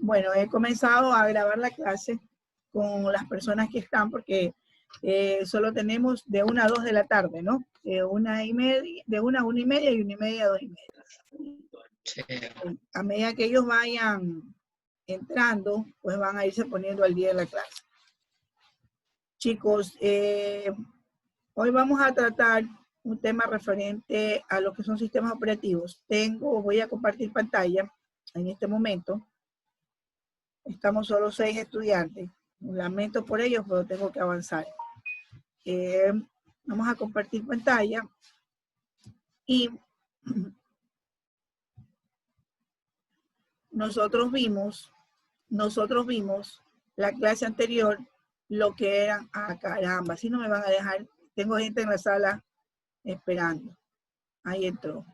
Bueno, he comenzado a grabar la clase con las personas que están porque solo tenemos de 1 a 2 de la tarde, ¿no? De 1 a 1 y media y 1 y media a 2 y media. Sí. A medida que ellos vayan entrando, pues van a irse poniendo al día de la clase. Chicos, hoy vamos a tratar un tema referente a lo que son sistemas operativos. Voy a compartir pantalla en este momento. Estamos solo 6 estudiantes. Lamento por ellos, pero tengo que avanzar. Vamos a compartir pantalla y nosotros vimos la clase anterior lo que eran, caramba, si no me van a dejar, tengo gente en la sala esperando. Ahí entró.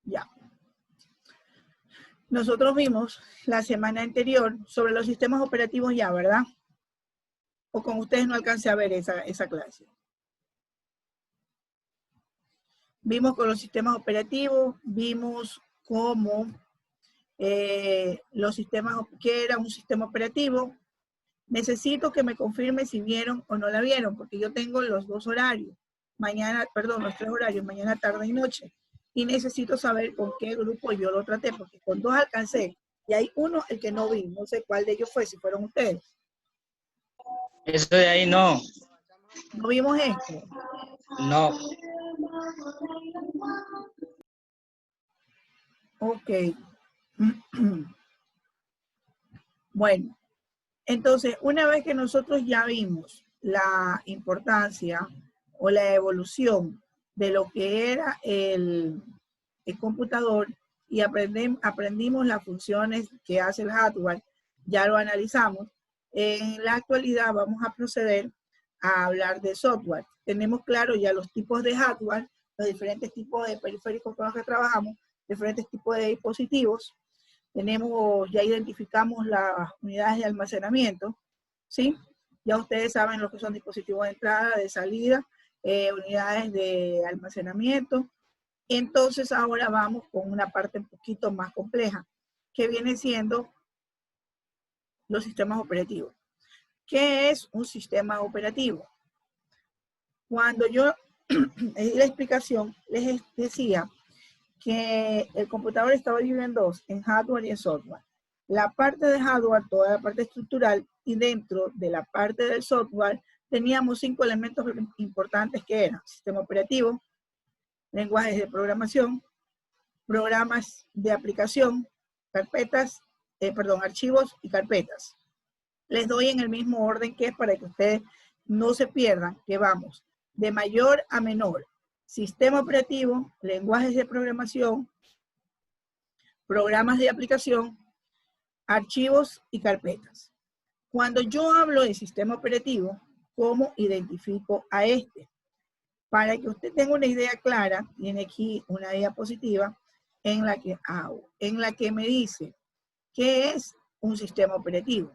Ya. Nosotros vimos la semana anterior sobre los sistemas operativos ya, ¿verdad? O con ustedes no alcancé a ver esa clase. Vimos con los sistemas operativos, vimos cómo los sistemas, que era un sistema operativo. Necesito que me confirme si vieron o no la vieron, porque yo tengo los 2 horarios. Los 3 horarios, mañana, tarde y noche. Y necesito saber con qué grupo yo lo traté, porque con 2 alcancé. Y hay uno el que no vi. No sé cuál de ellos fue, si fueron ustedes. Eso de ahí no. ¿No vimos esto? No. Ok. Bueno, entonces, una vez que nosotros ya vimos la importancia o la evolución de lo que era el computador y aprendimos las funciones que hace el hardware, ya lo analizamos. En la actualidad vamos a proceder a hablar de software. Tenemos claro ya los tipos de hardware, los diferentes tipos de periféricos con los que trabajamos, diferentes tipos de dispositivos. Ya identificamos las unidades de almacenamiento, ¿sí? Ya ustedes saben lo que son dispositivos de entrada, de salida, unidades de almacenamiento. Entonces ahora vamos con una parte un poquito más compleja, que viene siendo los sistemas operativos. ¿Qué es un sistema operativo? Cuando yo di la explicación, les decía que el computador estaba dividido en 2, en hardware y en software. La parte de hardware, toda la parte estructural, y dentro de la parte del software teníamos 5 elementos importantes que eran sistema operativo, lenguajes de programación, programas de aplicación, archivos y carpetas. Les doy en el mismo orden que es para que ustedes no se pierdan, que vamos de mayor a menor. Sistema operativo, lenguajes de programación, programas de aplicación, archivos y carpetas. Cuando yo hablo de sistema operativo, ¿cómo identifico a este? Para que usted tenga una idea clara, tiene aquí una diapositiva en la que me dice qué es un sistema operativo.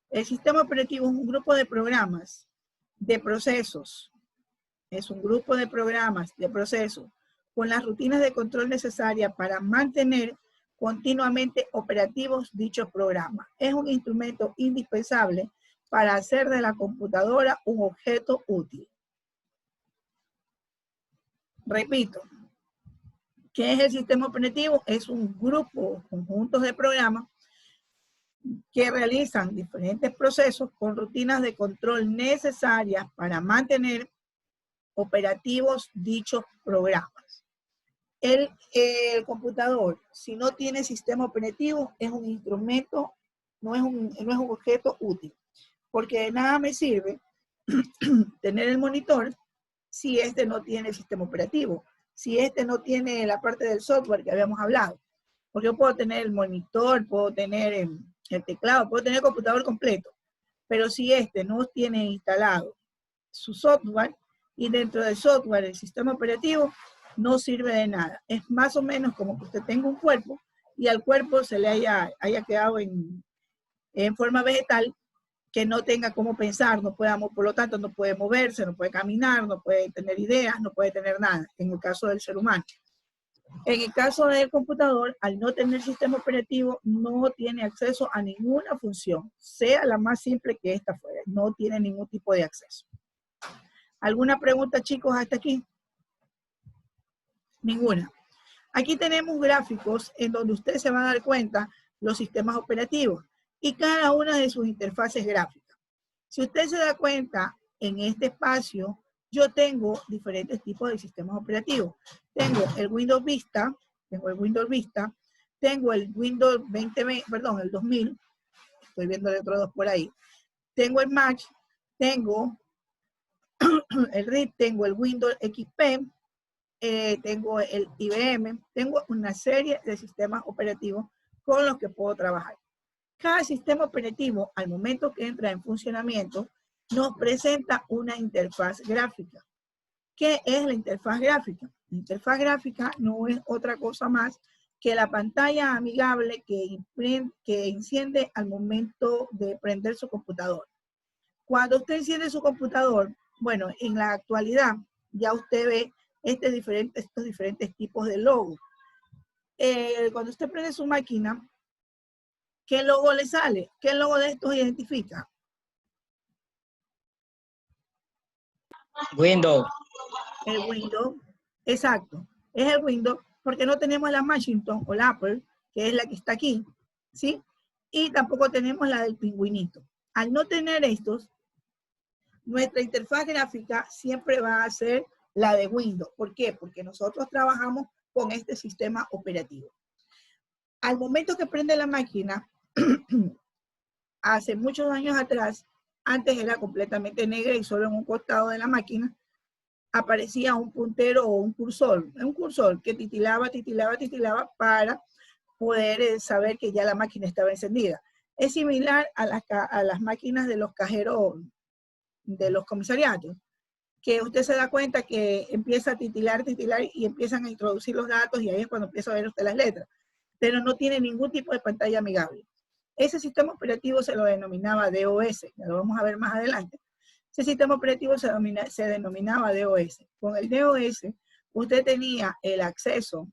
El sistema operativo es un grupo de programas, de procesos. Es un grupo de programas, de procesos, con las rutinas de control necesarias para mantener continuamente operativos dichos programas. Es un instrumento indispensable para hacer de la computadora un objeto útil. Repito, ¿qué es el sistema operativo? Es un grupo, conjuntos de programas que realizan diferentes procesos con rutinas de control necesarias para mantener operativos dichos programas. El computador, si no tiene sistema operativo, es un instrumento, no es un objeto útil, porque de nada me sirve tener el monitor si este no tiene sistema operativo, si este no tiene la parte del software que habíamos hablado. Porque yo puedo tener el monitor, puedo tener el teclado, puedo tener el computador completo, pero si este no tiene instalado su software, y dentro del software el sistema operativo, no sirve de nada. Es más o menos como que usted tenga un cuerpo y al cuerpo se le haya quedado en forma vegetal, que no tenga cómo pensar, por lo tanto no puede moverse, no puede caminar, no puede tener ideas, no puede tener nada, en el caso del ser humano. En el caso del computador, al no tener sistema operativo, no tiene acceso a ninguna función, sea la más simple que esta fuera, no tiene ningún tipo de acceso. ¿Alguna pregunta, chicos, hasta aquí? Ninguna. Aquí tenemos gráficos en donde usted se va a dar cuenta los sistemas operativos y cada una de sus interfaces gráficas. Si usted se da cuenta, en este espacio yo tengo diferentes tipos de sistemas operativos. Tengo el Windows Vista, tengo el Windows 2020, perdón, el 2000, estoy viendo el otro dos por ahí. Tengo el Mac, tengo el RIP, tengo el Windows XP, tengo el IBM, tengo una serie de sistemas operativos con los que puedo trabajar. Cada sistema operativo, al momento que entra en funcionamiento, nos presenta una interfaz gráfica. ¿Qué es la interfaz gráfica? La interfaz gráfica no es otra cosa más que la pantalla amigable que enciende al momento de prender su computador. Cuando usted enciende su computador, bueno, en la actualidad ya usted ve estos diferentes tipos de logos. Cuando usted prende su máquina, ¿qué logo le sale? ¿Qué logo de estos identifica? Windows. El Windows, exacto. Es el Windows porque no tenemos la Macintosh o la Apple, que es la que está aquí, ¿sí? Y tampoco tenemos la del pingüinito. Al no tener estos, nuestra interfaz gráfica siempre va a ser la de Windows. ¿Por qué? Porque nosotros trabajamos con este sistema operativo. Al momento que prende la máquina, hace muchos años atrás, antes era completamente negra y solo en un costado de la máquina aparecía un puntero o un cursor que titilaba para poder saber que ya la máquina estaba encendida. Es similar a las máquinas de los cajeros de los comisariatos, que usted se da cuenta que empieza a titilar y empiezan a introducir los datos y ahí es cuando empieza a ver usted las letras, pero no tiene ningún tipo de pantalla amigable. Ese sistema operativo se lo denominaba DOS, ya lo vamos a ver más adelante. Ese sistema operativo se denominaba DOS. Con el DOS usted tenía el acceso,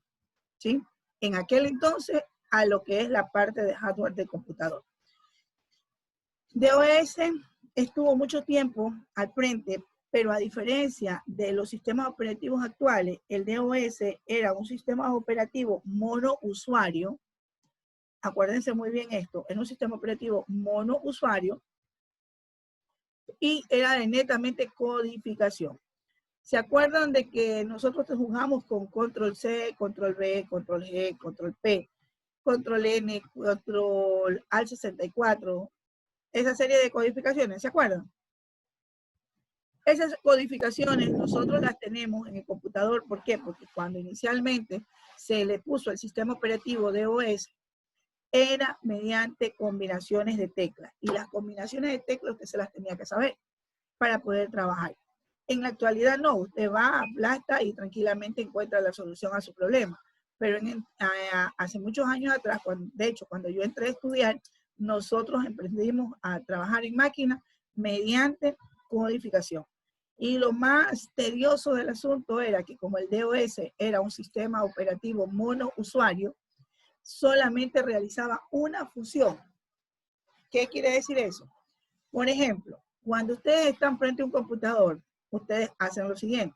¿sí?, en aquel entonces a lo que es la parte de hardware del computador. DOS estuvo mucho tiempo al frente, pero a diferencia de los sistemas operativos actuales, el DOS era un sistema operativo monousuario. Acuérdense muy bien esto, era un sistema operativo monousuario y era de netamente codificación. ¿Se acuerdan de que nosotros jugamos con control C, control V, control G, control P, control N, control Alt 64? Esa serie de codificaciones, ¿se acuerdan? Esas codificaciones nosotros las tenemos en el computador. ¿Por qué? Porque cuando inicialmente se le puso el sistema operativo DOS, era mediante combinaciones de teclas. Y las combinaciones de teclas usted se las tenía que saber para poder trabajar. En la actualidad no, usted va, aplasta y tranquilamente encuentra la solución a su problema. Pero hace muchos años atrás, de hecho, cuando yo entré a estudiar, nosotros emprendimos a trabajar en máquinas mediante codificación. Y lo más tedioso del asunto era que como el DOS era un sistema operativo monousuario, solamente realizaba una función. ¿Qué quiere decir eso? Por ejemplo, cuando ustedes están frente a un computador, ustedes hacen lo siguiente.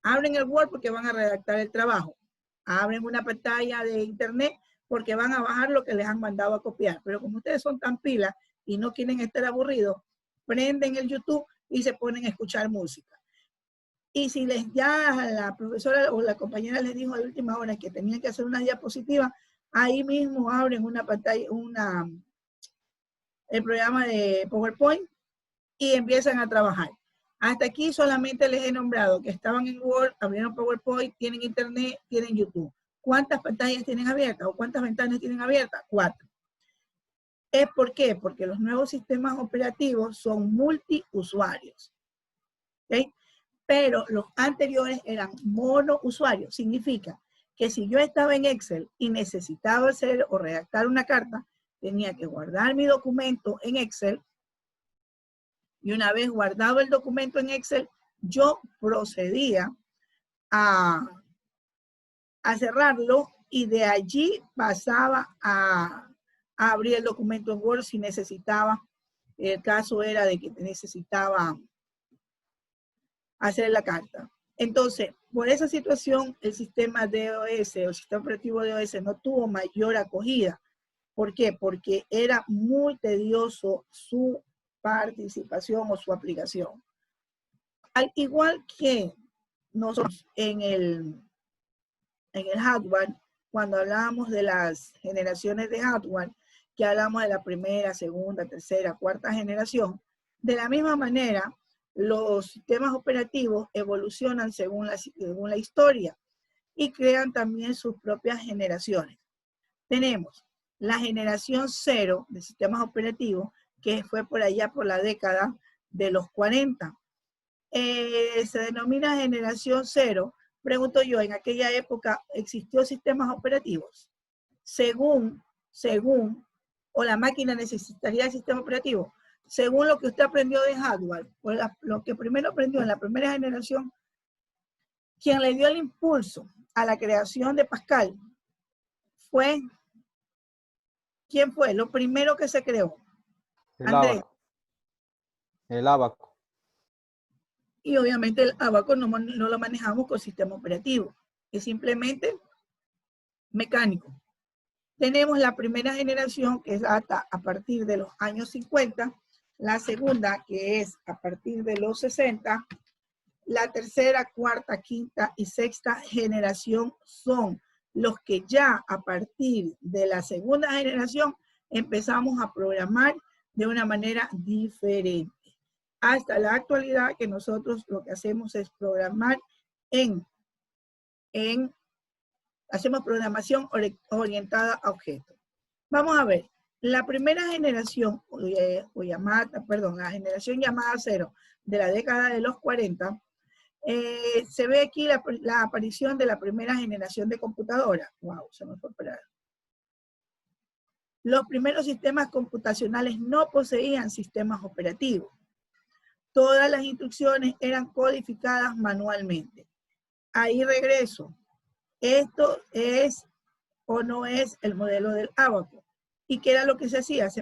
Abren el Word porque van a redactar el trabajo. Abren una pantalla de internet porque van a bajar lo que les han mandado a copiar. Pero como ustedes son tan pilas y no quieren estar aburridos, prenden el YouTube y se ponen a escuchar música. Y si ya la profesora o la compañera les dijo a la última hora que tenían que hacer una diapositiva, ahí mismo abren una pantalla, el programa de PowerPoint y empiezan a trabajar. Hasta aquí solamente les he nombrado que estaban en Word, abrieron PowerPoint, tienen Internet, tienen YouTube. ¿Cuántas pantallas tienen abiertas o cuántas ventanas tienen abiertas? 4. ¿Por qué? Porque los nuevos sistemas operativos son multiusuarios. ¿Okay? Pero los anteriores eran monousuarios. Significa que si yo estaba en Excel y necesitaba hacer o redactar una carta, tenía que guardar mi documento en Excel. Y una vez guardado el documento en Excel, yo procedía a a cerrarlo y de allí pasaba a abrir el documento en Word si necesitaba. El caso era de que necesitaba hacer la carta. Entonces, por esa situación, el sistema DOS o el sistema operativo DOS no tuvo mayor acogida. ¿Por qué? Porque era muy tedioso su participación o su aplicación. Al igual que nosotros en el hardware, cuando hablábamos de las generaciones de hardware, que hablamos de la primera, segunda, tercera, cuarta generación, de la misma manera, los sistemas operativos evolucionan según la historia y crean también sus propias generaciones. Tenemos la generación 0 de sistemas operativos, que fue por allá por la década de los 40. Se denomina generación 0. Pregunto yo, ¿en aquella época existió sistemas operativos? Según, o la máquina necesitaría el sistema operativo. Según lo que usted aprendió de hardware, o lo que primero aprendió en la primera generación, quien le dio el impulso a la creación de Pascal fue, ¿quién fue? Lo primero que se creó. Andrés. El Abaco. Y obviamente el Abaco no lo manejamos con sistema operativo, es simplemente mecánico. Tenemos la primera generación, que es hasta a partir de los años 50, la segunda, que es a partir de los 60, la tercera, cuarta, quinta y sexta generación son los que ya a partir de la segunda generación empezamos a programar de una manera diferente. Hasta la actualidad que nosotros lo que hacemos es programar hacemos programación orientada a objetos. Vamos a ver, la primera generación, la generación llamada 0 de la década de los 40, se ve aquí la aparición de la primera generación de computadoras. Wow, se me fue por ahí. Los primeros sistemas computacionales no poseían sistemas operativos. Todas las instrucciones eran codificadas manualmente. Ahí regreso. Esto es o no es el modelo del Abaco. ¿Y qué era lo que se hacía? Se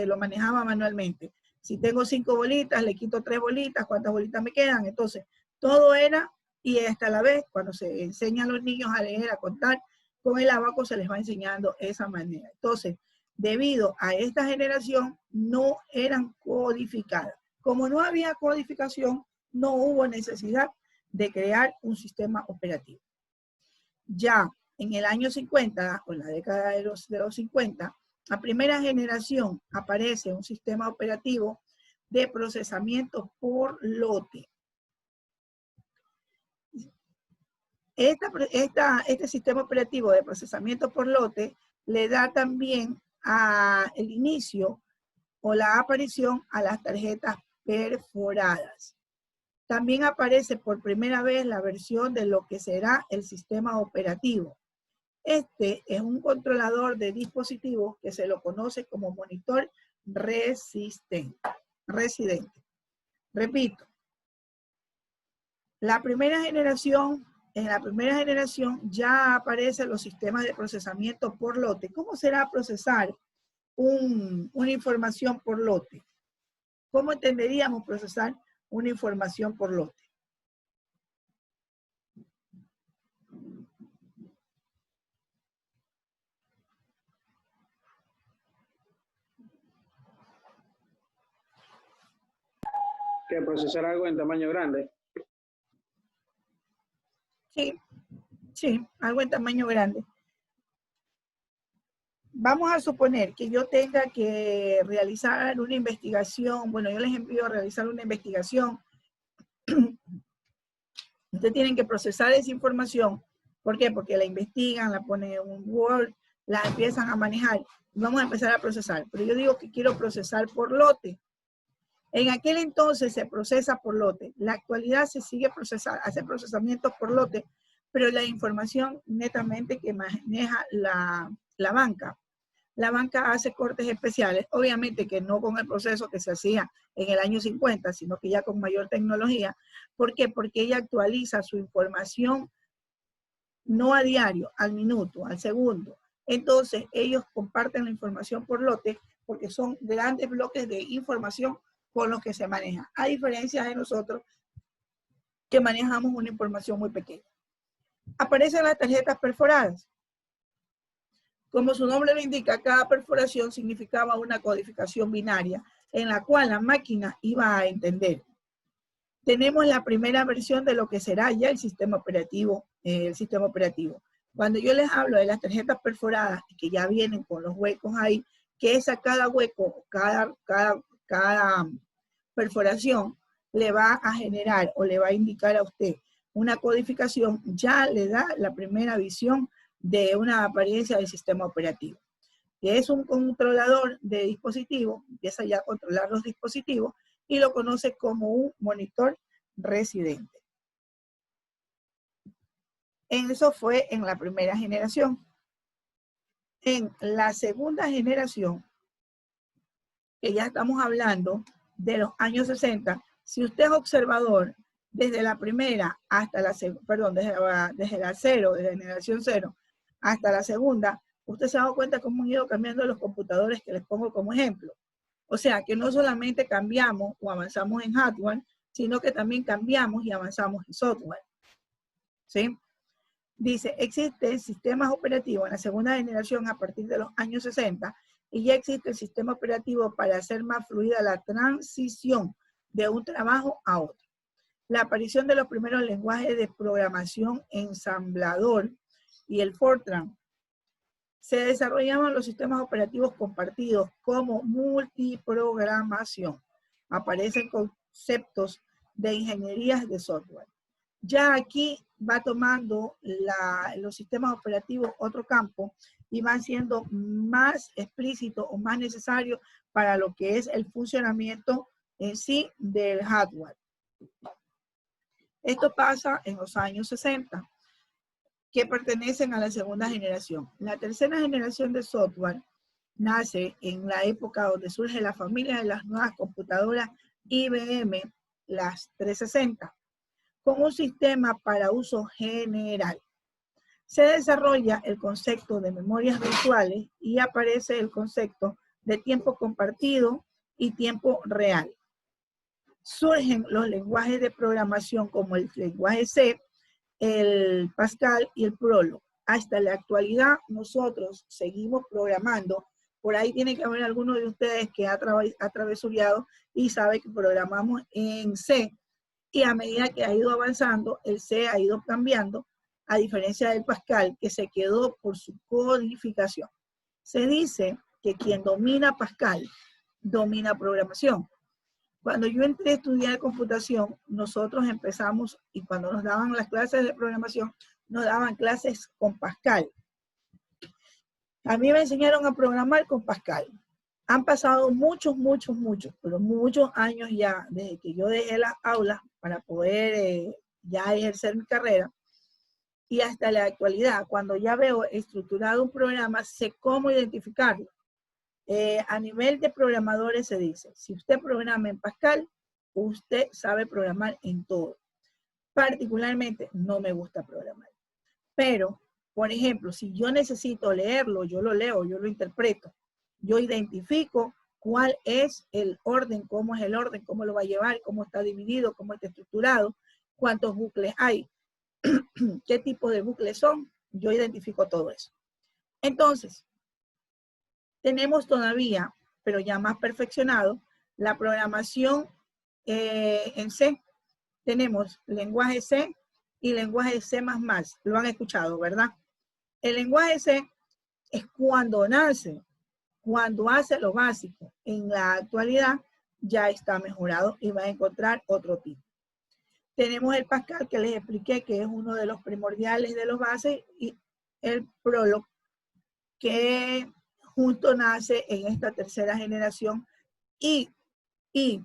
lo manejaba manualmente. Si tengo 5 bolitas, le quito 3 bolitas, ¿cuántas bolitas me quedan? Entonces, todo era, y hasta la vez, cuando se enseñan a los niños a leer, a contar, con el Abaco se les va enseñando esa manera. Entonces, debido a esta generación, no eran codificadas. Como no había codificación, no hubo necesidad de crear un sistema operativo. Ya en el año 50, o en la década de los 50, la primera generación aparece un sistema operativo de procesamiento por lote. Este sistema operativo de procesamiento por lote le da también el inicio o la aparición a las tarjetas perforadas. También aparece por primera vez la versión de lo que será el sistema operativo. Este es un controlador de dispositivos que se lo conoce como monitor residente. Repito, en la primera generación ya aparecen los sistemas de procesamiento por lote. ¿Cómo será procesar una información por lote? ¿Cómo entenderíamos procesar una información por lote? Que procesar algo en tamaño grande. Sí, algo en tamaño grande. Vamos a suponer que yo tenga que realizar una investigación. Bueno, yo les envío a realizar una investigación. Ustedes tienen que procesar esa información. ¿Por qué? Porque la investigan, la ponen en un Word, la empiezan a manejar. Vamos a empezar a procesar. Pero yo digo que quiero procesar por lote. En aquel entonces se procesa por lote. La actualidad se sigue procesando, hace procesamientos por lote, pero la información netamente que maneja la banca. La banca hace cortes especiales, obviamente que no con el proceso que se hacía en el año 50, sino que ya con mayor tecnología. ¿Por qué? Porque ella actualiza su información no a diario, al minuto, al segundo. Entonces, ellos comparten la información por lote porque son grandes bloques de información con los que se maneja, a diferencia de nosotros que manejamos una información muy pequeña. Aparecen las tarjetas perforadas. Como su nombre lo indica, cada perforación significaba una codificación binaria en la cual la máquina iba a entender. Tenemos la primera versión de lo que será ya el sistema operativo. Cuando yo les hablo de las tarjetas perforadas, que ya vienen con los huecos ahí, que es a cada hueco, cada perforación le va a generar o le va a indicar a usted una codificación, ya le da la primera visión de una apariencia del sistema operativo. Que es un controlador de dispositivos, empieza ya a controlar los dispositivos y lo conoce como un monitor residente. Eso fue en la primera generación. En la segunda generación, que ya estamos hablando de los años 60, si usted es observador, desde la primera hasta la segunda, perdón, desde la generación 0 hasta la segunda, usted se ha dado cuenta cómo han ido cambiando los computadores que les pongo como ejemplo. O sea, que no solamente cambiamos o avanzamos en hardware, sino que también cambiamos y avanzamos en software. ¿Sí? Dice, existen sistemas operativos en la segunda generación a partir de los años 60 y ya existe el sistema operativo para hacer más fluida la transición de un trabajo a otro. La aparición de los primeros lenguajes de programación ensamblador y el Fortran. Se desarrollaban los sistemas operativos compartidos como multiprogramación. Aparecen conceptos de ingenierías de software. Ya aquí va tomando los sistemas operativos otro campo y van siendo más explícitos o más necesarios para lo que es el funcionamiento en sí del hardware. Esto pasa en los años 60, que pertenecen a la segunda generación. La tercera generación de software nace en la época donde surge la familia de las nuevas computadoras IBM, las 360, con un sistema para uso general. Se desarrolla el concepto de memorias virtuales y aparece el concepto de tiempo compartido y tiempo real. Surgen los lenguajes de programación como el lenguaje C, el Pascal y el Prolog. Hasta la actualidad nosotros seguimos programando. Por ahí tiene que haber alguno de ustedes que ha travesurado y sabe que programamos en C. Y a medida que ha ido avanzando, el C ha ido cambiando, a diferencia del Pascal, que se quedó por su codificación. Se dice que quien domina Pascal, domina programación. Cuando yo entré a estudiar computación, nosotros empezamos, y cuando nos daban las clases de programación, nos daban clases con Pascal. A mí me enseñaron a programar con Pascal. Han pasado muchos años ya desde que yo dejé las aulas para poder ya ejercer mi carrera. Y hasta la actualidad, cuando ya veo estructurado un programa, sé cómo identificarlo. A nivel de programadores se dice, si usted programa en Pascal, usted sabe programar en todo. Particularmente, no me gusta programar. Pero, por ejemplo, si yo necesito leerlo, yo lo leo, yo lo interpreto. Yo identifico cuál es el orden, cómo es el orden, cómo lo va a llevar, cómo está dividido, cómo está estructurado, cuántos bucles hay, qué tipo de bucles son. Yo identifico todo eso. Entonces, tenemos todavía, pero ya más perfeccionado, la programación en C. Tenemos lenguaje C y lenguaje C++. Lo han escuchado, ¿verdad? El lenguaje C es cuando nace, cuando hace lo básico. En la actualidad ya está mejorado y va a encontrar otro tipo. Tenemos el Pascal, que les expliqué que es uno de los primordiales de los bases, y el Prolog, que junto nace en esta tercera generación. Y si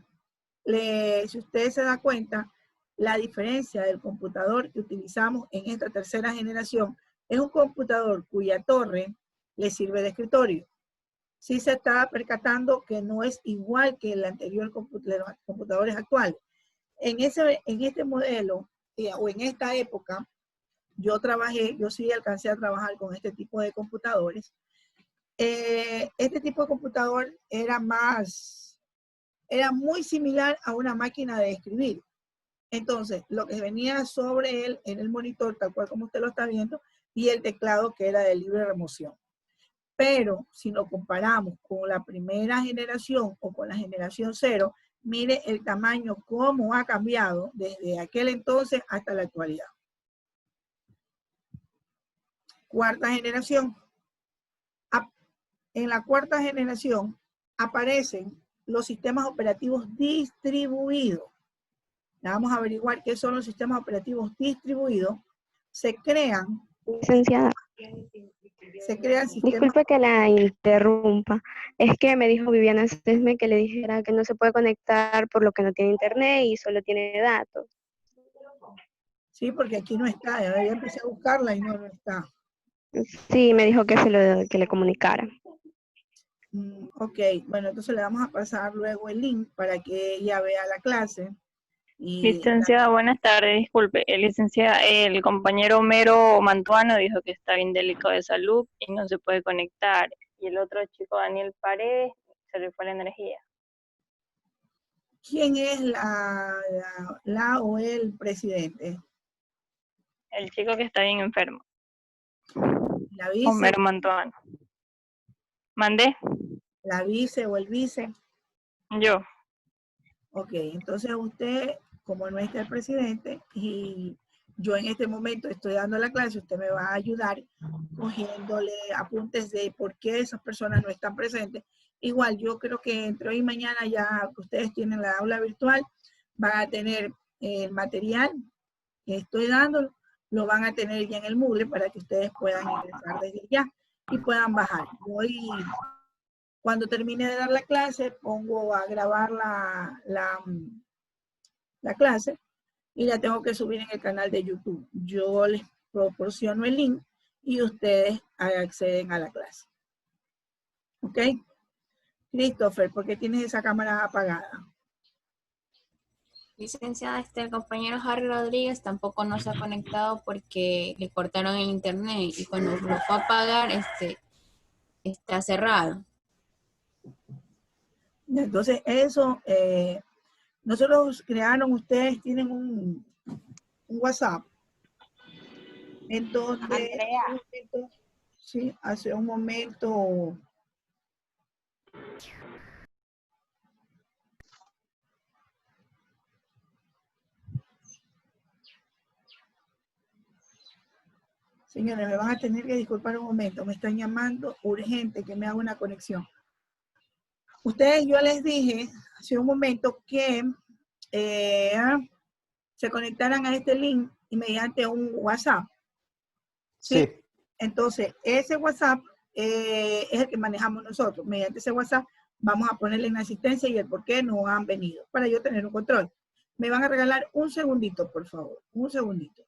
ustedes se dan cuenta, la diferencia del computador que utilizamos en esta tercera generación es un computador cuya torre le sirve de escritorio. Sí se está percatando que no es igual que el anterior de los computadores actuales. En este modelo o en esta época, yo sí alcancé a trabajar con este tipo de computadores. Este tipo de computador era muy similar a una máquina de escribir. Entonces, lo que venía sobre él en el monitor, tal cual como usted lo está viendo, y el teclado que era de libre remoción. Pero si lo comparamos con la primera generación o con la generación 0, mire el tamaño cómo ha cambiado desde aquel entonces hasta la actualidad. Cuarta generación. En la cuarta generación aparecen los sistemas operativos distribuidos. Vamos a averiguar qué son los sistemas operativos distribuidos. Se crean Licenciada, sistemas. disculpe que la interrumpa. Es que me dijo Viviana Sesme que le dijera que no se puede conectar por lo que no tiene internet y solo tiene datos. Sí, porque aquí no está. Ya empecé a buscarla y no está. Sí, me dijo que que le comunicara. Ok, bueno, entonces le vamos a pasar luego el link para que ella vea la clase. Licenciada, buenas tardes, disculpe. El compañero Homero Mantuano dijo que está bien delicado de salud y no se puede conectar. Y el otro chico, Daniel Paredes, se le fue la energía. ¿Quién es la o el presidente? El chico que está bien enfermo, ¿La vice? Homero Mantuano. ¿Mandé? ¿La vice o el vice? Yo. Ok, entonces usted, como no está el presidente, y yo en este momento estoy dando la clase, usted me va a ayudar cogiéndole apuntes de por qué esas personas no están presentes. Igual, yo creo que entre hoy y mañana ya que ustedes tienen la aula virtual, van a tener el material que estoy dando, lo van a tener ya en el Moodle para que ustedes puedan ingresar desde ya y puedan bajar. Cuando termine de dar la clase, pongo a grabar la clase y la tengo que subir en el canal de YouTube. Yo les proporciono el link y ustedes acceden a la clase. ¿Ok? Christopher, ¿por qué tienes esa cámara apagada? Licenciada, el compañero Harry Rodríguez tampoco no se ha conectado porque le cortaron el internet y cuando lo fue a apagar, está cerrado. Entonces, eso, nosotros crearon, ustedes tienen un WhatsApp, en donde sí, hace un momento, señores, me van a tener que disculpar un momento, me están llamando urgente que me haga una conexión. Ustedes, yo les dije hace un momento que se conectaran a este link y mediante un WhatsApp. ¿Sí? Entonces, ese WhatsApp es el que manejamos nosotros. Mediante ese WhatsApp vamos a ponerle en asistencia y el por qué no han venido, para yo tener un control. Me van a regalar un segundito, por favor. Un segundito.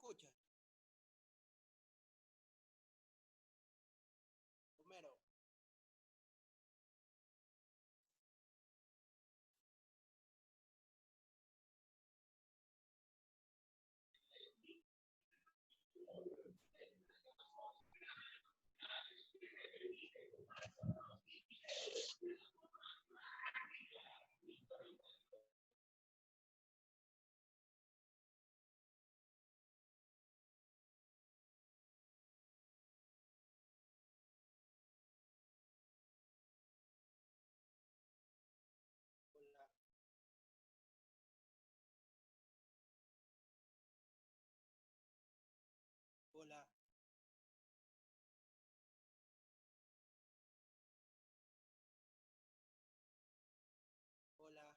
escucha? Homero. Hola. Hola.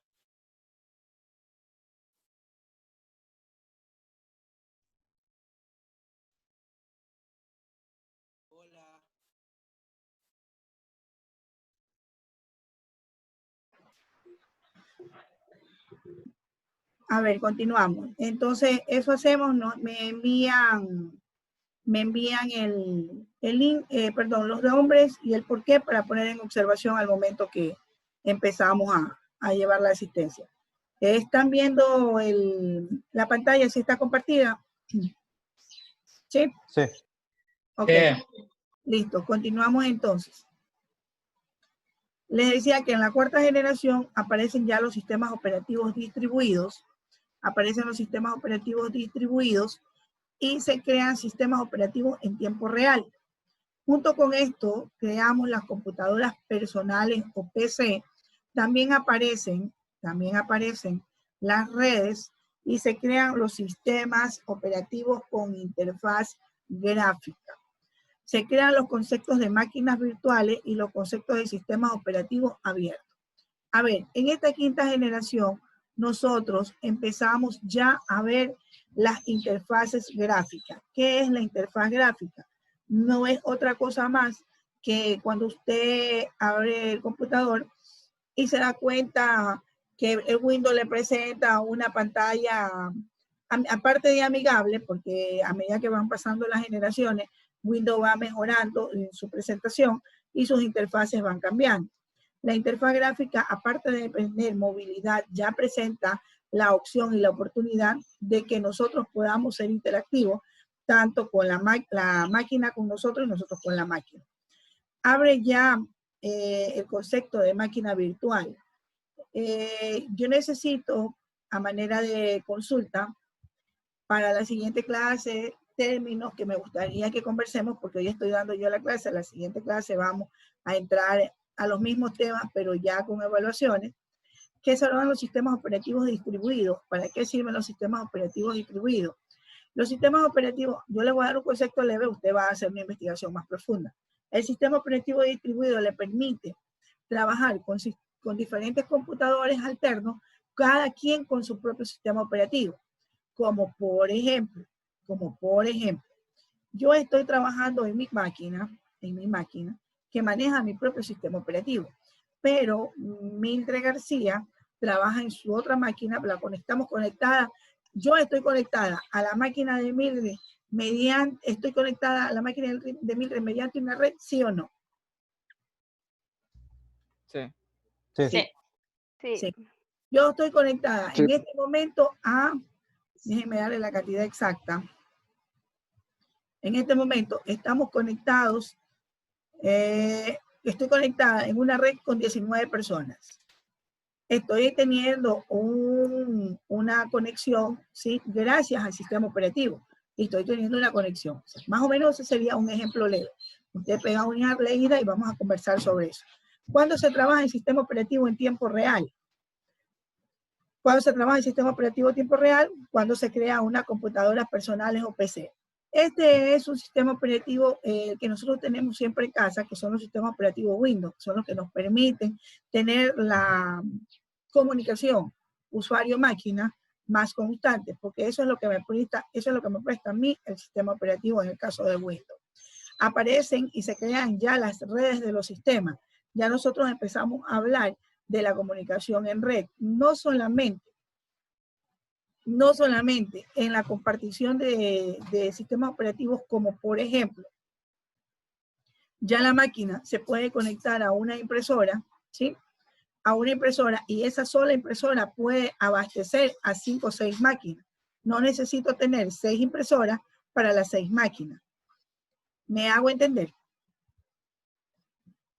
Hola. A ver, continuamos. Entonces, eso hacemos, ¿no? Me envían el link, perdón, los nombres y el porqué para poner en observación al momento que empezamos a llevar la asistencia. ¿Están viendo la pantalla si está compartida? ¿Sí? Sí. Ok. Listo, continuamos entonces. Les decía que en la cuarta generación aparecen ya los sistemas operativos distribuidos. Aparecen los sistemas operativos distribuidos y se crean sistemas operativos en tiempo real. Junto con esto, creamos las computadoras personales o PC. También aparecen las redes y se crean los sistemas operativos con interfaz gráfica. Se crean los conceptos de máquinas virtuales y los conceptos de sistemas operativos abiertos. A ver, en esta quinta generación, nosotros empezamos ya a ver las interfaces gráficas. ¿Qué es la interfaz gráfica? No es otra cosa más que cuando usted abre el computador y se da cuenta que el Windows le presenta una pantalla, aparte de amigable, porque a medida que van pasando las generaciones, Windows va mejorando en su presentación y sus interfaces van cambiando. La interfaz gráfica, aparte de tener movilidad, ya presenta la opción y la oportunidad de que nosotros podamos ser interactivos, tanto con la máquina con nosotros y nosotros con la máquina. Abre ya el concepto de máquina virtual. Yo necesito, a manera de consulta, para la siguiente clase, términos que me gustaría que conversemos, porque hoy estoy dando yo la clase, la siguiente clase vamos a entrar a los mismos temas, pero ya con evaluaciones. ¿Qué son los sistemas operativos distribuidos? ¿Para qué sirven los sistemas operativos distribuidos? Los sistemas operativos, yo le voy a dar un concepto leve, usted va a hacer una investigación más profunda. El sistema operativo distribuido le permite trabajar con diferentes computadores alternos, cada quien con su propio sistema operativo. Como por ejemplo, yo estoy trabajando en mi máquina, que maneja mi propio sistema operativo, pero Mildred García trabaja en su otra máquina, la conectamos conectada. Yo estoy conectada a la máquina de Mildred estoy conectada a la máquina de Mildred mediante una red, ¿sí o no? Sí. Sí. Yo estoy conectada en este momento a, déjenme darle la cantidad exacta. En este momento estamos conectados, estoy conectada en una red con 19 personas. Estoy teniendo una conexión, ¿sí? Gracias al sistema operativo. Y estoy teniendo una conexión. O sea, más o menos ese sería un ejemplo leve. Usted pega una leída y vamos a conversar sobre eso. ¿Cuándo se trabaja en sistema operativo en tiempo real? Cuando se trabaja en sistema operativo en tiempo real, cuando se crea una computadora personales o PC. Este es un sistema operativo que nosotros tenemos siempre en casa, que son los sistemas operativos Windows, son los que nos permiten tener la comunicación usuario-máquina más constante, porque eso es lo que me presta a mí el sistema operativo en el caso de Windows. Aparecen y se crean ya las redes de los sistemas. Ya nosotros empezamos a hablar de la comunicación en red, no solamente no solamente en la compartición de sistemas operativos, como por ejemplo, ya la máquina se puede conectar a una impresora, ¿sí? A una impresora, y esa sola impresora puede abastecer a 5 o 6 máquinas. No necesito tener 6 impresoras para las 6 máquinas. ¿Me hago entender?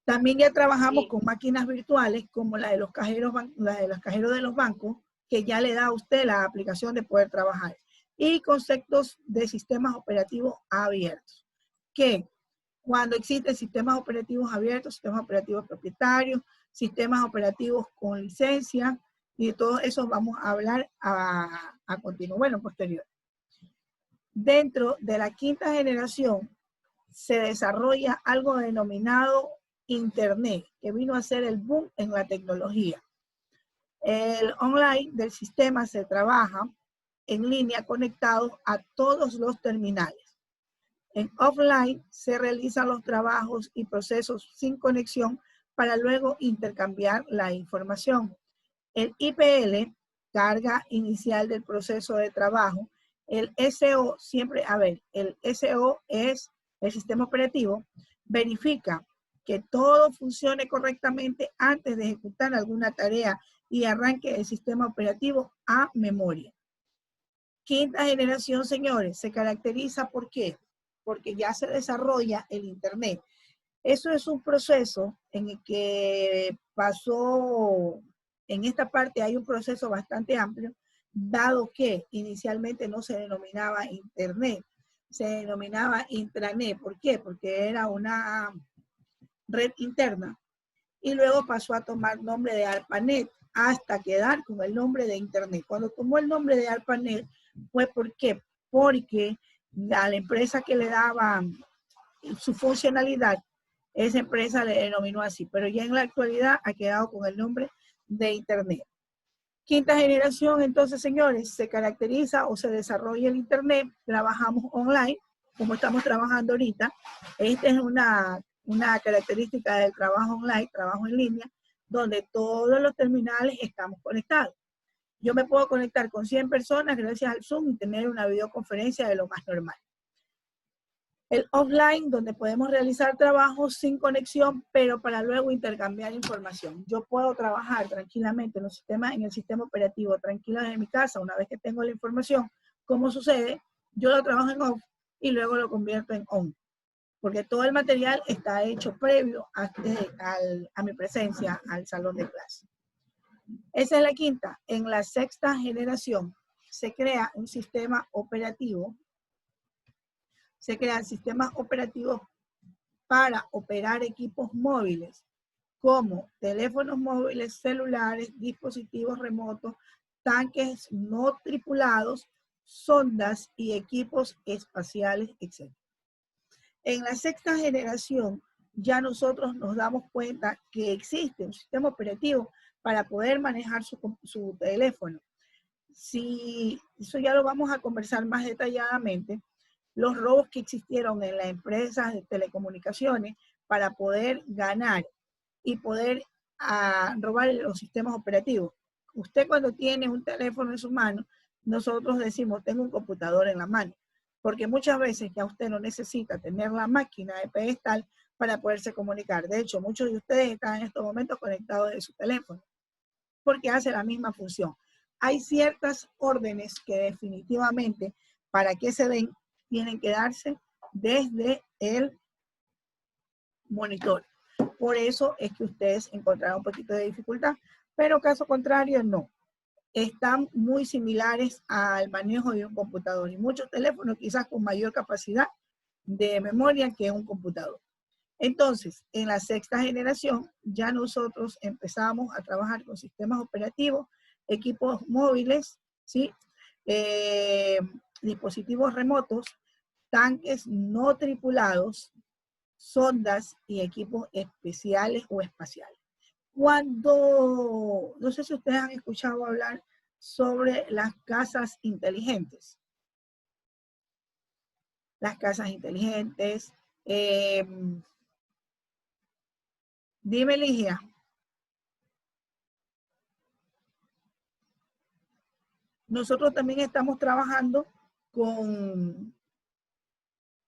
También ya trabajamos con máquinas virtuales como la de los cajeros, de los bancos, que ya le da a usted la aplicación de poder trabajar. Y conceptos de sistemas operativos abiertos, que cuando existen sistemas operativos abiertos, sistemas operativos propietarios, sistemas operativos con licencia, y de todos esos vamos a hablar a continuo, bueno, posterior. Dentro de la quinta generación se desarrolla algo denominado Internet, que vino a ser el boom en la tecnología. El online del sistema se trabaja en línea conectado a todos los terminales. En offline se realizan los trabajos y procesos sin conexión para luego intercambiar la información. El IPL, carga inicial del proceso de trabajo. El SO, siempre, el SO es el sistema operativo, verifica que todo funcione correctamente antes de ejecutar alguna tarea y arranque el sistema operativo a memoria. Quinta generación, señores, se caracteriza ¿por qué? Porque ya se desarrolla el Internet. Eso es un proceso en el que pasó, en esta parte hay un proceso bastante amplio, dado que inicialmente no se denominaba Internet, se denominaba intranet. ¿Por qué? Porque era una red interna. Y luego pasó a tomar nombre de ARPANET hasta quedar con el nombre de Internet. Cuando tomó el nombre de ARPANET fue ¿por qué? Porque a la empresa que le daba su funcionalidad, esa empresa le denominó así, pero ya en la actualidad ha quedado con el nombre de Internet. Quinta generación, entonces, señores, se caracteriza o se desarrolla el Internet, trabajamos online, como estamos trabajando ahorita. Esta es una característica del trabajo online, trabajo en línea, donde todos los terminales estamos conectados. Yo me puedo conectar con 100 personas gracias al Zoom y tener una videoconferencia de lo más normal. El offline, donde podemos realizar trabajos sin conexión, pero para luego intercambiar información. Yo puedo trabajar tranquilamente en el sistema operativo, tranquila desde mi casa, una vez que tengo la información. ¿Cómo sucede? Yo lo trabajo en off y luego lo convierto en on, porque todo el material está hecho previo a mi presencia al salón de clase. Esa es la quinta. En la sexta generación se crea un sistema operativo. Se crean sistemas operativos para operar equipos móviles, como teléfonos móviles, celulares, dispositivos remotos, tanques no tripulados, sondas y equipos espaciales, etc. En la sexta generación, ya nosotros nos damos cuenta que existe un sistema operativo para poder manejar su teléfono. Si eso ya lo vamos a conversar más detalladamente, los robos que existieron en las empresas de telecomunicaciones para poder ganar y poder robar los sistemas operativos. Usted cuando tiene un teléfono en su mano, nosotros decimos, tengo un computador en la mano, porque muchas veces ya usted no necesita tener la máquina de pedestal para poderse comunicar. De hecho, muchos de ustedes están en estos momentos conectados de su teléfono, porque hace la misma función. Hay ciertas órdenes que definitivamente, para que se den, tienen que darse desde el monitor. Por eso es que ustedes encontraron un poquito de dificultad, pero caso contrario, no. Están muy similares al manejo de un computador y muchos teléfonos quizás con mayor capacidad de memoria que un computador. Entonces, en la sexta generación ya nosotros empezamos a trabajar con sistemas operativos, equipos móviles, ¿sí? Dispositivos remotos, tanques no tripulados, sondas y equipos especiales o espaciales. No sé si ustedes han escuchado hablar sobre las casas inteligentes. Las casas inteligentes. Dime, Ligia. nosotros también estamos trabajando con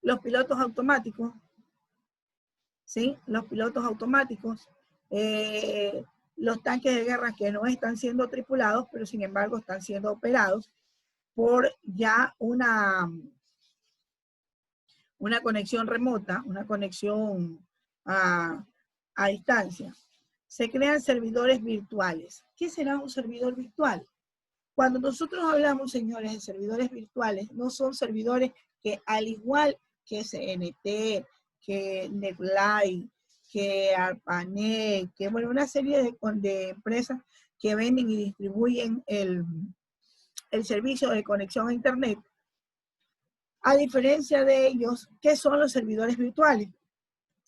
los pilotos automáticos, ¿sí? Los pilotos automáticos, los tanques de guerra que no están siendo tripulados, pero sin embargo están siendo operados por ya una conexión remota, una conexión a distancia. Se crean servidores virtuales. ¿Qué será un servidor virtual? Cuando nosotros hablamos, señores, de servidores virtuales, no son servidores que al igual que CNT, que NetLive, que ARPANET, que bueno, una serie de empresas que venden y distribuyen el servicio de conexión a Internet. A diferencia de ellos, ¿qué son los servidores virtuales?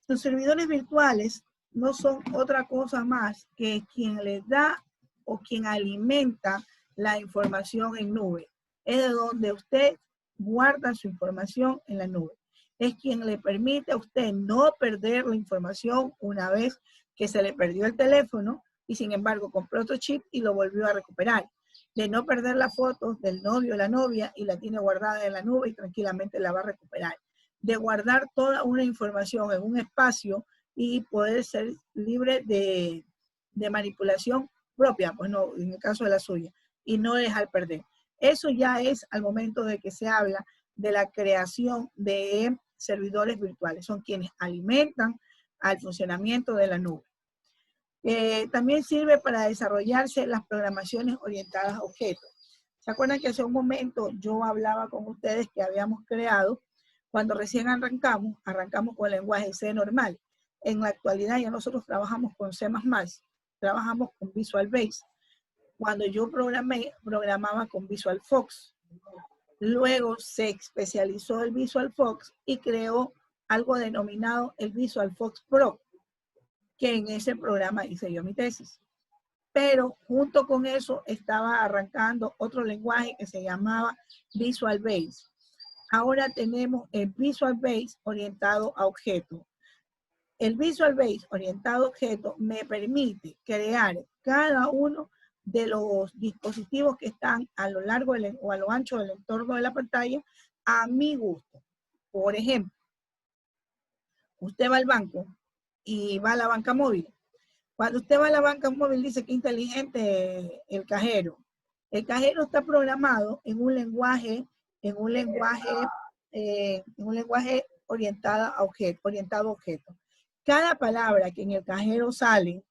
Los servidores virtuales no son otra cosa más que quien les da o quien alimenta la información en nube. Es de donde usted guarda su información en la nube. Es quien le permite a usted no perder la información una vez que se le perdió el teléfono y sin embargo compró otro chip y lo volvió a recuperar. De no perder las fotos del novio o la novia y la tiene guardada en la nube y tranquilamente la va a recuperar. De guardar toda una información en un espacio y poder ser libre de manipulación propia, pues no, en el caso de la suya, y no dejar perder. Eso ya es al momento de que se habla de la creación de servidores virtuales. Son quienes alimentan al funcionamiento de la nube. También sirve para desarrollarse las programaciones orientadas a objetos. ¿Se acuerdan que hace un momento yo hablaba con ustedes que habíamos creado, cuando recién arrancamos con el lenguaje C normal? En la actualidad ya nosotros trabajamos con C++, trabajamos con Visual Basic. Cuando yo programaba con Visual Fox. Luego se especializó el Visual Fox y creó algo denominado el Visual Fox Pro, que en ese programa hice yo mi tesis. Pero junto con eso estaba arrancando otro lenguaje que se llamaba Visual Basic. Ahora tenemos el Visual Basic orientado a objetos. El Visual Basic orientado a objetos me permite crear cada uno de los dispositivos que están a lo largo o a lo ancho del entorno de la pantalla a mi gusto. Por ejemplo, usted va al banco y va a la banca móvil. Cuando usted va a la banca móvil dice que inteligente el cajero. El cajero está programado en un lenguaje orientado a objetos. Cada palabra que en el cajero sale,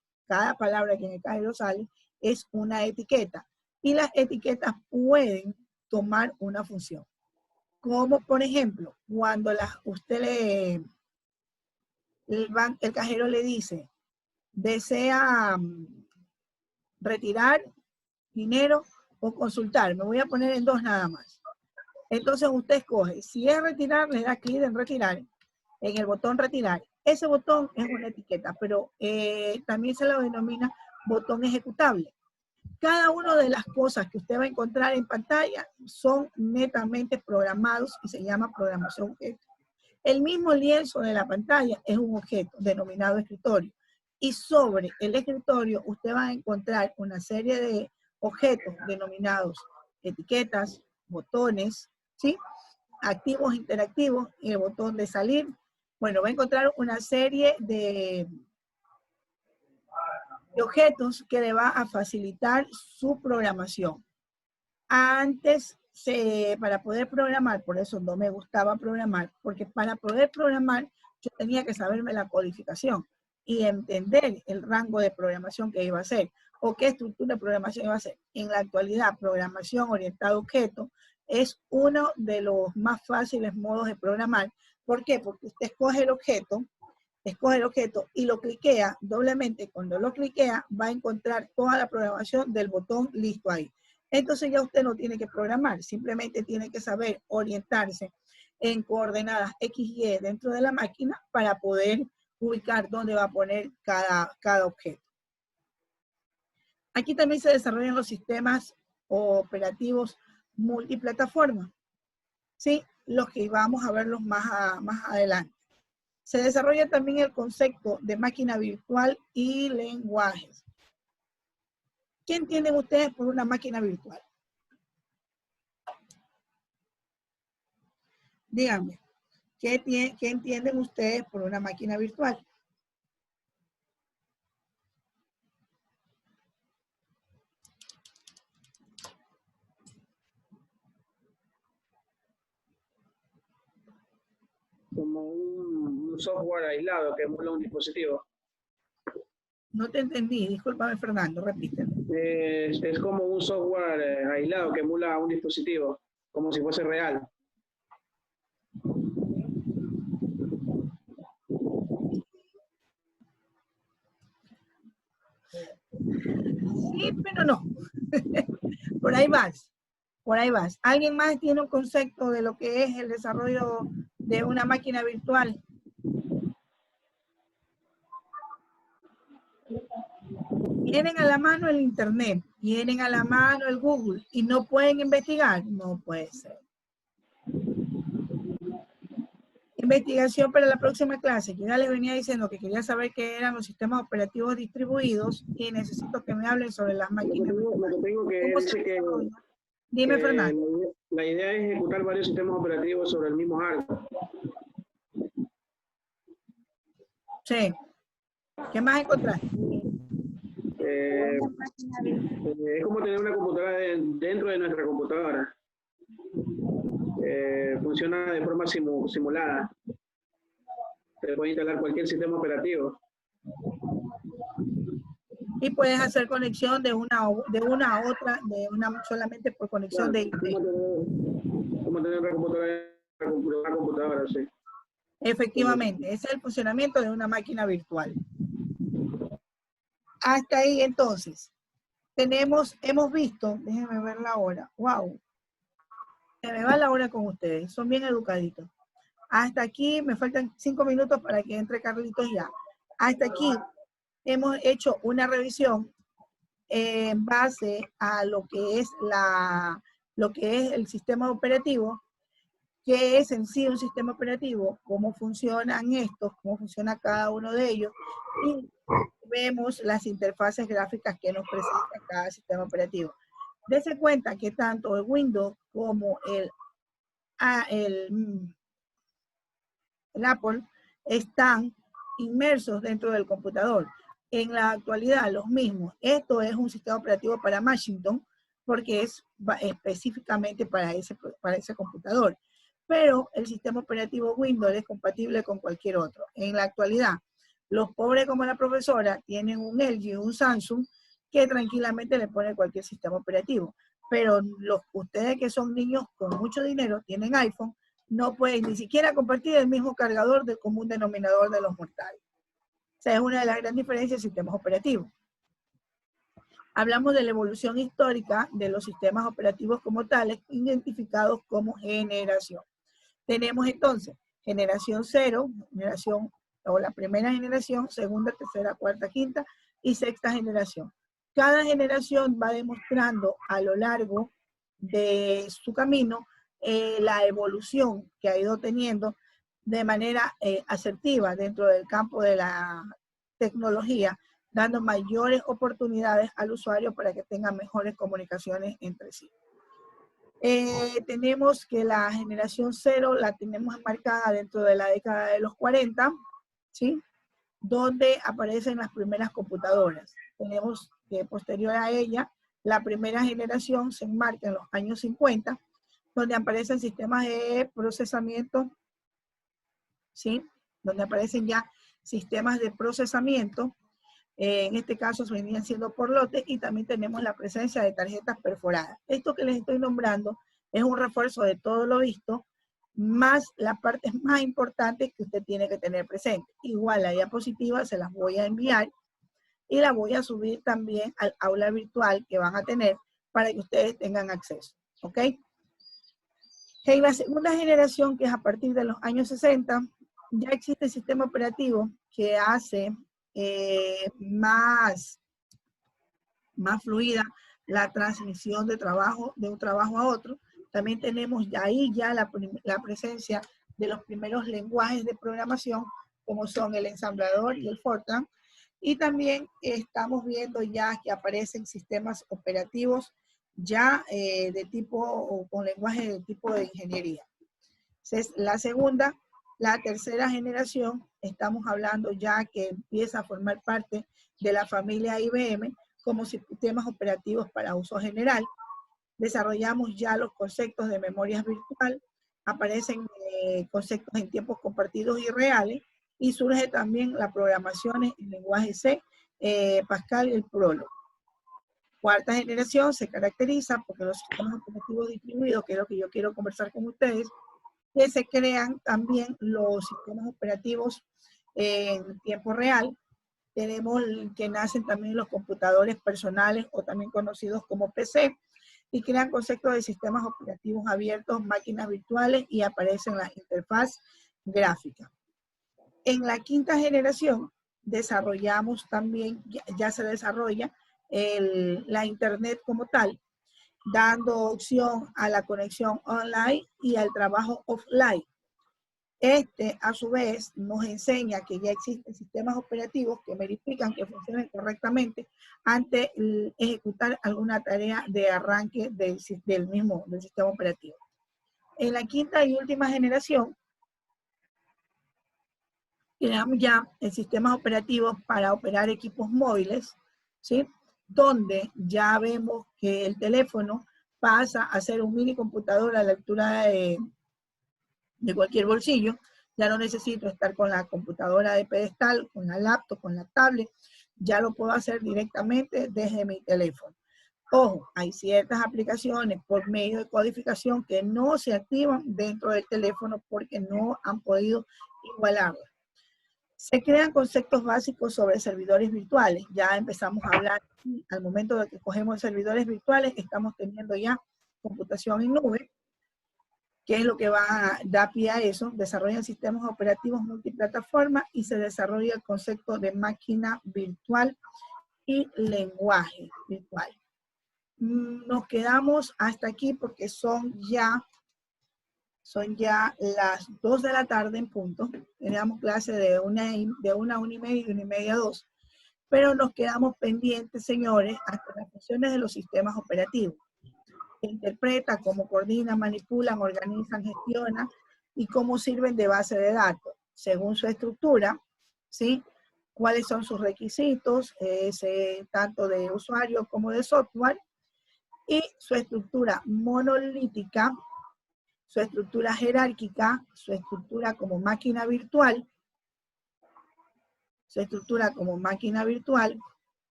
es una etiqueta. Y las etiquetas pueden tomar una función. Como por ejemplo, cuando el cajero le dice, desea retirar dinero o consultar. Me voy a poner en dos nada más. Entonces usted escoge. Si es retirar, le da clic en retirar, en el botón retirar. Ese botón es una etiqueta, pero también se lo denomina botón ejecutable. Cada una de las cosas que usted va a encontrar en pantalla son netamente programados y se llama programación objeto. El mismo lienzo de la pantalla es un objeto denominado escritorio. Y sobre el escritorio usted va a encontrar una serie de objetos denominados etiquetas, botones, ¿sí? Activos, interactivos, y el botón de salir. Bueno, va a encontrar una serie de objetos que le va a facilitar su programación. Antes, para poder programar, por eso no me gustaba programar, porque para poder programar yo tenía que saberme la codificación y entender el rango de programación que iba a hacer o qué estructura de programación iba a hacer. En la actualidad, programación orientada a objetos es uno de los más fáciles modos de programar. ¿Por qué? Porque usted escoge el objeto y lo cliquea doblemente. Cuando lo cliquea va a encontrar toda la programación del botón listo ahí. Entonces ya usted no tiene que programar, simplemente tiene que saber orientarse en coordenadas X y Y dentro de la máquina para poder ubicar dónde va a poner cada objeto. Aquí también se desarrollan los sistemas operativos multiplataforma, ¿sí? Los que vamos a verlos más adelante. Se desarrolla también el concepto de máquina virtual y lenguajes. ¿Qué entienden ustedes por una máquina virtual? Díganme, ¿qué entienden ustedes por una máquina virtual? Como un software aislado que emula un dispositivo. No te entendí, discúlpame Fernando, repítelo. Es como un software aislado que emula un dispositivo, como si fuese real. Sí, pero no. Por ahí vas. Por ahí vas. ¿Alguien más tiene un concepto de lo que es el desarrollo de una máquina virtual? Tienen a la mano el internet, tienen a la mano el Google y no pueden investigar. No puede ser. Investigación para la próxima clase. Yo ya les venía diciendo que quería saber qué eran los sistemas operativos distribuidos y necesito que me hablen sobre las máquinas. Lo que tengo que ¿Cómo es se que desarrolla? Dime, Fernando. la idea es ejecutar varios sistemas operativos sobre el mismo hardware. Sí. ¿Qué más encontraste? Es como tener una computadora dentro de nuestra computadora. Funciona de forma simulada. Se puede instalar cualquier sistema operativo. Y puedes hacer conexión de una a otra, solamente por conexión de IP. Como tener una computadora, sí. Efectivamente, ese es el funcionamiento de una máquina virtual. Hasta ahí entonces, hemos visto, déjenme ver la hora, wow, se me va la hora con ustedes, son bien educaditos. Hasta aquí, me faltan 5 minutos para que entre Carlitos ya. Hasta aquí hemos hecho una revisión en base a lo que es el sistema operativo, qué es en sí un sistema operativo, cómo funcionan estos, cómo funciona cada uno de ellos, y vemos las interfaces gráficas que nos presenta cada sistema operativo. Dese cuenta que tanto el Windows como el Apple están inmersos dentro del computador. En la actualidad, los mismos. Esto es un sistema operativo para Macintosh porque es específicamente para ese computador. Pero el sistema operativo Windows es compatible con cualquier otro. En la actualidad, los pobres como la profesora tienen un LG o un Samsung que tranquilamente le pone cualquier sistema operativo. Pero ustedes que son niños con mucho dinero, tienen iPhone, no pueden ni siquiera compartir el mismo cargador del común denominador de los mortales. O sea, es una de las grandes diferencias de sistemas operativos. Hablamos de la evolución histórica de los sistemas operativos como tales, identificados como generación. Tenemos entonces generación 0, o la primera generación, segunda, tercera, cuarta, quinta y sexta generación. Cada generación va demostrando a lo largo de su camino la evolución que ha ido teniendo de manera asertiva dentro del campo de la tecnología, dando mayores oportunidades al usuario para que tenga mejores comunicaciones entre sí. Tenemos que la generación 0 la tenemos enmarcada dentro de la década de los 40, ¿sí? Donde aparecen las primeras computadoras. Tenemos que posterior a ella, la primera generación se enmarca en los años 50, donde aparecen sistemas de procesamiento, ¿sí? Donde aparecen ya sistemas de procesamiento, en este caso venían siendo por lote, y también tenemos la presencia de tarjetas perforadas. Esto que les estoy nombrando es un refuerzo de todo lo visto, más las partes más importantes que usted tiene que tener presente. Igual la diapositiva se las voy a enviar y la voy a subir también al aula virtual que van a tener para que ustedes tengan acceso, ¿ok? En la segunda generación, que es a partir de los años 60, ya existe el sistema operativo que hace más fluida la transmisión de un trabajo a otro. También tenemos ahí ya la presencia de los primeros lenguajes de programación, como son el ensamblador y el Fortran. Y también estamos viendo ya que aparecen sistemas operativos ya de tipo, o con lenguaje de tipo de ingeniería. La segunda, la tercera generación, estamos hablando ya que empieza a formar parte de la familia IBM como sistemas operativos para uso general. Desarrollamos ya los conceptos de memoria virtual, aparecen conceptos en tiempos compartidos y reales, y surge también la programación en lenguaje C, Pascal y el Prolog. Cuarta generación se caracteriza porque los sistemas operativos distribuidos, que es lo que yo quiero conversar con ustedes, que se crean también los sistemas operativos en tiempo real. Tenemos que nacen también los computadores personales o también conocidos como PC, y crean conceptos de sistemas operativos abiertos, máquinas virtuales, y aparecen las interfaz gráfica. En la quinta generación desarrollamos también, ya se desarrolla la Internet como tal, dando opción a la conexión online y al trabajo offline. A su vez, nos enseña que ya existen sistemas operativos que verifican que funcionen correctamente antes de ejecutar alguna tarea de arranque del sistema operativo. En la quinta y última generación, creamos ya el sistema operativo para operar equipos móviles, ¿sí? Donde ya vemos que el teléfono pasa a ser un mini computador a la altura de cualquier bolsillo. Ya no necesito estar con la computadora de pedestal, con la laptop, con la tablet. Ya lo puedo hacer directamente desde mi teléfono. Ojo, hay ciertas aplicaciones por medio de codificación que no se activan dentro del teléfono porque no han podido igualarla. Se crean conceptos básicos sobre servidores virtuales. Ya empezamos a hablar, al momento de que cogemos servidores virtuales, estamos teniendo ya computación en nube, que es lo que va a dar pie a eso. Desarrollan sistemas operativos multiplataforma y se desarrolla el concepto de máquina virtual y lenguaje virtual. Nos quedamos hasta aquí porque son ya las 2 de la tarde en punto. Teníamos clase de una a 1:30 y 1:30 a 2. Pero nos quedamos pendientes, señores, hasta las funciones de los sistemas operativos. Interpreta, cómo coordinan, manipulan, organizan, gestionan y cómo sirven de base de datos, según su estructura, ¿sí? Cuáles son sus requisitos, tanto de usuario como de software, y su estructura monolítica, su estructura jerárquica, su estructura como máquina virtual,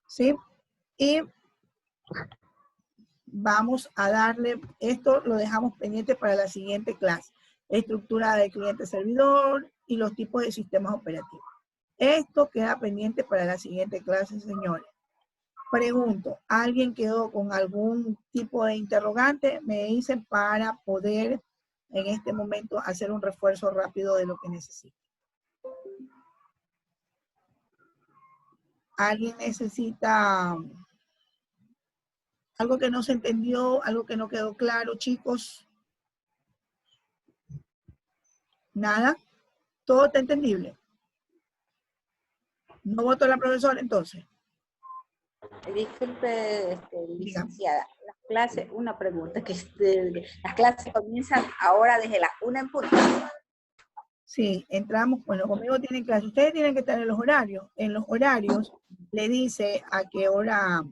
¿sí? Y vamos a darle, esto lo dejamos pendiente para la siguiente clase. Estructura de cliente-servidor y los tipos de sistemas operativos. Esto queda pendiente para la siguiente clase, señores. Pregunto, ¿alguien quedó con algún tipo de interrogante? Me dicen para poder en este momento hacer un refuerzo rápido de lo que necesito. ¿Alguien necesita algo que no se entendió, algo que no quedó claro, chicos? ¿Nada? ¿Todo está entendible? ¿No votó la profesora entonces? Disculpe, licenciada, las clases, una pregunta, que las clases comienzan ahora desde las 1 en punto. Sí, entramos, bueno, conmigo tienen clase. Ustedes tienen que estar en los horarios. En los horarios le dice a qué hora